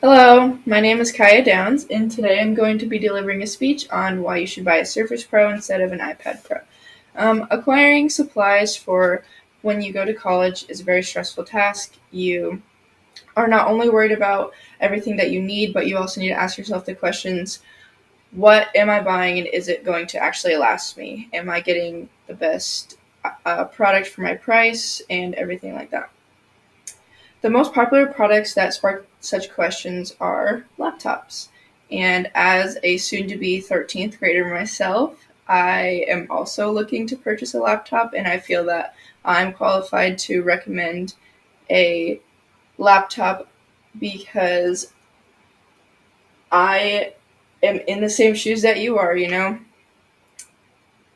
Hello, my name is Kaya Downs, and today I'm going to be delivering a speech on why you should buy a Surface Pro instead of an iPad Pro. Acquiring supplies for when you go to college is a very stressful task. You are not only worried about everything that you need, but you also need to ask yourself the questions: what am I buying, and is it going to actually last me? Am I getting the best product for my price, and everything like that? The most popular products that spark such questions are laptops. And as a soon to be 13th grader myself, I am also looking to purchase a laptop, and I feel that I'm qualified to recommend a laptop because I am in the same shoes that you are.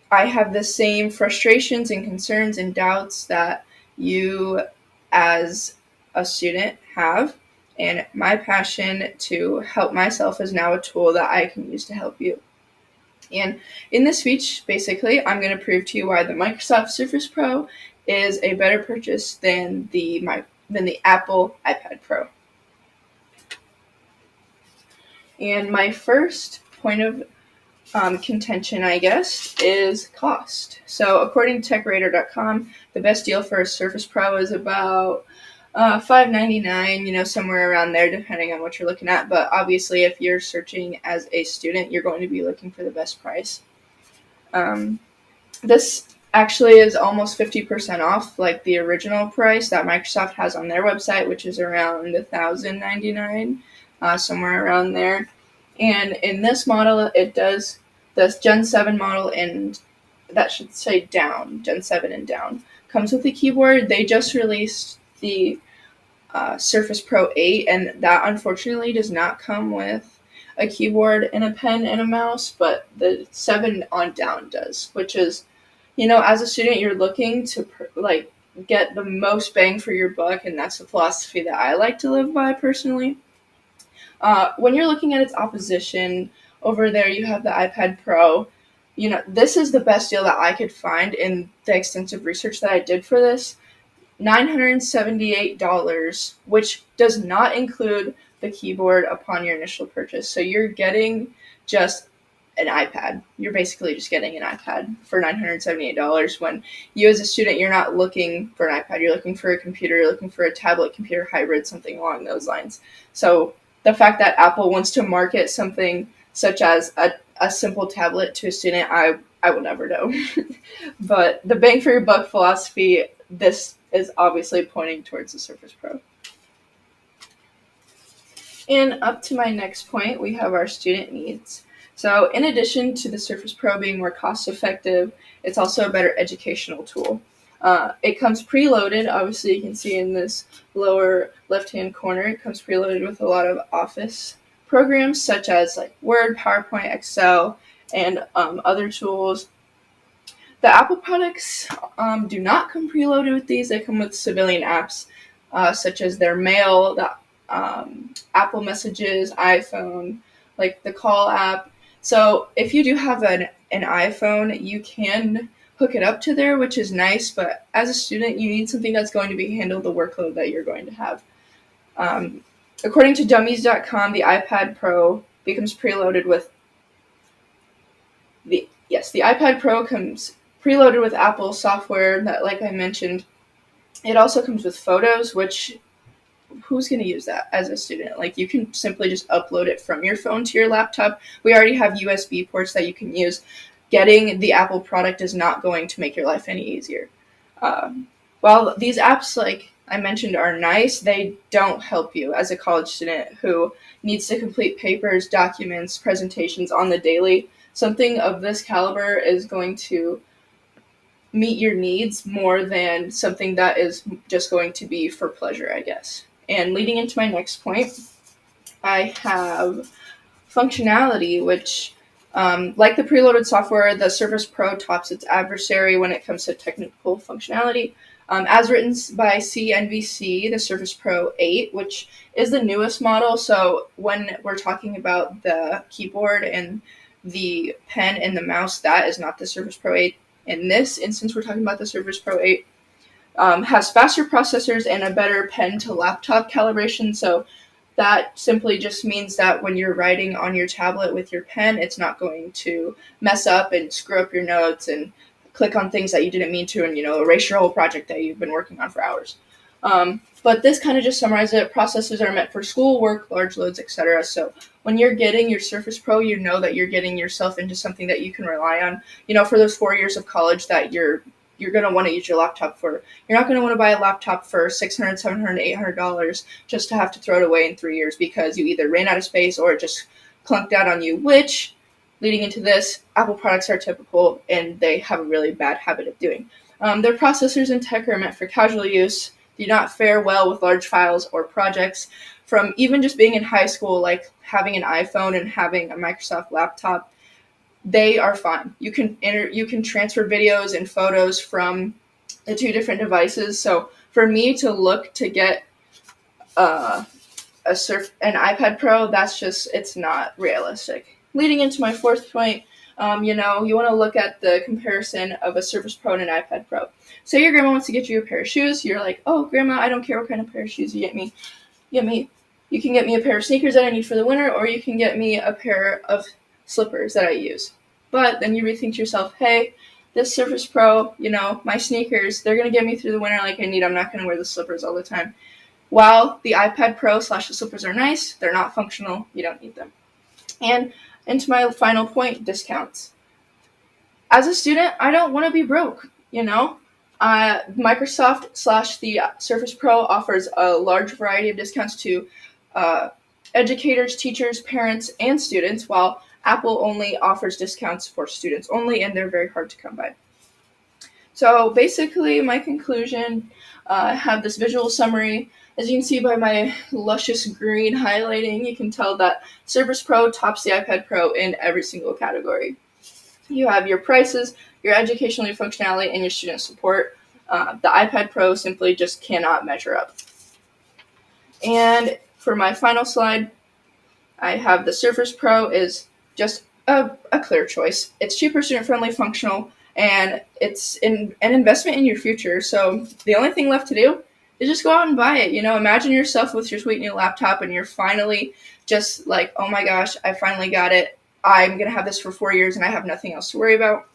I have the same frustrations and concerns and doubts that you, as a student, have. And my passion to help myself is now a tool that I can use to help you. And in this speech, basically, I'm going to prove to you why the Microsoft Surface Pro is a better purchase than the Apple iPad Pro. And my first point of contention, I guess, is cost. So, according to TechRadar.com, the best deal for a Surface Pro is about $599, somewhere around there, depending on what you're looking at. But obviously, if you're searching as a student, you're going to be looking for the best price. This actually is almost 50% off, like the original price that Microsoft has on their website, which is around $1,099, somewhere around there. And in this model, it does this Gen 7 model, and that should say down, Gen 7 and down, comes with a keyboard. They just released the Surface Pro 8, and that unfortunately does not come with a keyboard and a pen and a mouse, but the 7 on down does, which is, as a student, you're looking to get the most bang for your buck, and that's the philosophy that I like to live by personally. When you're looking at its opposition, over there you have the iPad Pro. This is the best deal that I could find in the extensive research that I did for this. $978, which does not include the keyboard upon your initial purchase. So you're getting just an iPad. You're basically just getting an iPad for $978 when you, as a student, you're not looking for an iPad. You're looking for a computer. You're looking for a tablet computer hybrid, something along those lines. So the fact that Apple wants to market something such as a simple tablet to a student, I will never know. But the bang for your buck philosophy, this is obviously pointing towards the Surface Pro. And up to my next point, we have our student needs. So in addition to the Surface Pro being more cost effective, it's also a better educational tool. It comes preloaded. Obviously, you can see in this lower left-hand corner, it comes preloaded with a lot of Office programs such as like Word, PowerPoint, Excel, and other tools. The Apple products do not come preloaded with these. They come with civilian apps such as their Mail, the Apple Messages, iPhone, like the Call app. So if you do have an iPhone, you can hook it up to there, which is nice, but as a student, you need something that's going to be handle the workload that you're going to have. According to dummies.com, the iPad Pro becomes preloaded with the iPad Pro comes preloaded with Apple software that, like I mentioned, it also comes with Photos, which who's going to use that as a student? Like, you can simply just upload it from your phone to your laptop. We already have USB ports that you can use. Getting the Apple product is not going to make your life any easier. While these apps, like I mentioned, are nice, they don't help you as a college student who needs to complete papers, documents, presentations on the daily. Something of this caliber is going to meet your needs more than something that is just going to be for pleasure, I guess. And leading into my next point, I have functionality, which, like the preloaded software, the Surface Pro tops its adversary when it comes to technical functionality. As written by CNBC, the Surface Pro 8, which is the newest model. So when we're talking about the keyboard and the pen and the mouse, that is not the Surface Pro 8. In this instance, we're talking about the Surface Pro 8. Has faster processors and a better pen to laptop calibration. So That simply just means that when you're writing on your tablet with your pen, it's not going to mess up and screw up your notes and click on things that you didn't mean to and, erase your whole project that you've been working on for hours. But this kind of just summarizes it. Processors are meant for school, work, large loads, etc. So when you're getting your Surface Pro, you know that you're getting yourself into something that you can rely on. For those 4 years of college that you're going to want to use your laptop for. You're not going to want to buy a laptop for $600, $700, $800 just to have to throw it away in 3 years because you either ran out of space or it just clunked out on you, which, leading into this, Apple products are typical and they have a really bad habit of doing. Their processors and tech are meant for casual use, do not fare well with large files or projects. From even just being in high school, like having an iPhone and having a Microsoft laptop, they are fine. You can transfer videos and photos from the two different devices. So for me to look to get an iPad Pro, it's not realistic. Leading into my fourth point, you want to look at the comparison of a Surface Pro and an iPad Pro. Say your grandma wants to get you a pair of shoes. You're like, oh, grandma, I don't care what kind of pair of shoes you get me. You can get me a pair of sneakers that I need for the winter, or you can get me a pair of slippers that I use. But then you rethink to yourself, hey, this Surface Pro, my sneakers, they're going to get me through the winter like I need. I'm not going to wear the slippers all the time. While the iPad Pro / the slippers are nice, they're not functional. You don't need them. And into my final point, discounts. As a student, I don't want to be broke, Microsoft / the Surface Pro offers a large variety of discounts to educators, teachers, parents, and students, while Apple only offers discounts for students only, and they're very hard to come by. So basically, my conclusion, I have this visual summary. As you can see by my luscious green highlighting, you can tell that Surface Pro tops the iPad Pro in every single category. You have your prices, your educational functionality, and your student support. The iPad Pro simply just cannot measure up. And for my final slide, I have the Surface Pro is just a clear choice. It's cheaper, student-friendly, functional, and it's an investment in your future. So the only thing left to do is just go out and buy it. Imagine yourself with your sweet new laptop and you're finally just like, oh my gosh, I finally got it. I'm going to have this for 4 years and I have nothing else to worry about.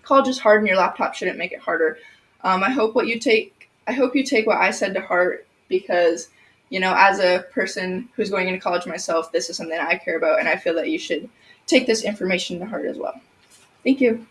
College is hard and your laptop shouldn't make it harder. I hope you take what I said to heart because, as a person who's going into college myself, this is something I care about and I feel that you should take this information to heart as well. Thank you.